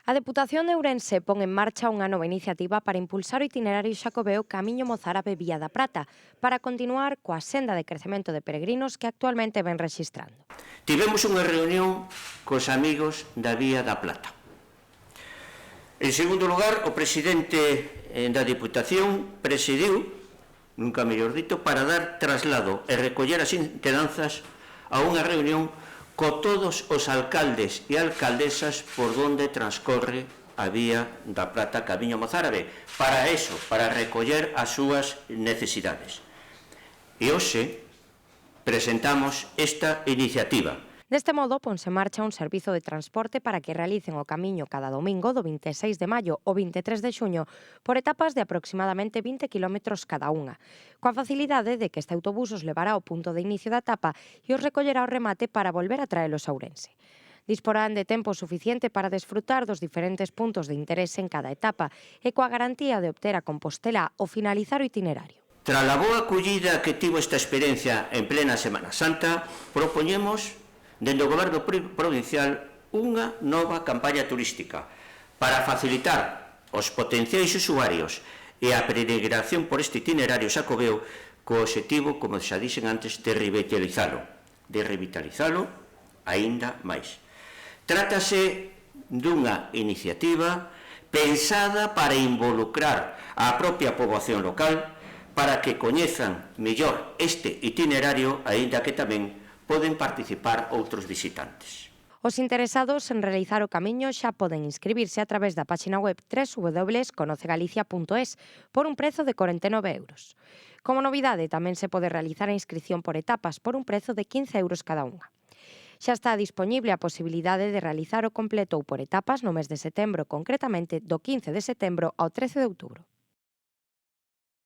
A Deputación de Ourense pon en marcha unha nova iniciativa para impulsar o itinerario xacobeo Camiño Mozárabe Vía da Prata, para continuar coa senda de crecemento de peregrinos que actualmente ven rexistrando. Tivemos unha reunión cos amigos da Vía da Plata. En segundo lugar, o presidente da Deputación presidiu, nunca mellor dito, para dar traslado e recoller as intendanzas a unha reunión co todos os alcaldes e alcaldesas por onde transcorre a Vía da Prata Camiño Mozárabe, para eso, para recoller as súas necesidades. E hoxe presentamos esta iniciativa. Deste modo, ponse en marcha un servizo de transporte para que realicen o camiño cada domingo do 26 de maio ao 23 de xuño por etapas de aproximadamente 20 km cada unha, coa facilidade de que este autobús os levará ao punto de inicio da etapa e os recollerá ao remate para volver a traelos a Ourense. Disporán de tempo suficiente para desfrutar dos diferentes puntos de interese en cada etapa e coa garantía de obter a Compostela ao finalizar o itinerario. Tras a boa acollida que tivo esta experiencia en plena Semana Santa, propoñemos dende o Goberno provincial unha nova campaña turística para facilitar aos potenciais usuarios e a peregrinación por este itinerario xacobeo co obxectivo, como xa dixen antes, de revitalizalo aínda máis. Trátase dunha iniciativa pensada para involucrar a propia poboación local para que coñezan mellor este itinerario, aínda que tamén poden participar outros visitantes. Os interesados en realizar o camiño xa poden inscribirse a través da página web www.conocegalicia.es por un prezo de 49 euros. Como novidade, tamén se pode realizar a inscripción por etapas por un prezo de 15 euros cada unha. Xa está disponible a posibilidade de realizar o completo ou por etapas no mes de setembro, concretamente do 15 de setembro ao 13 de outubro.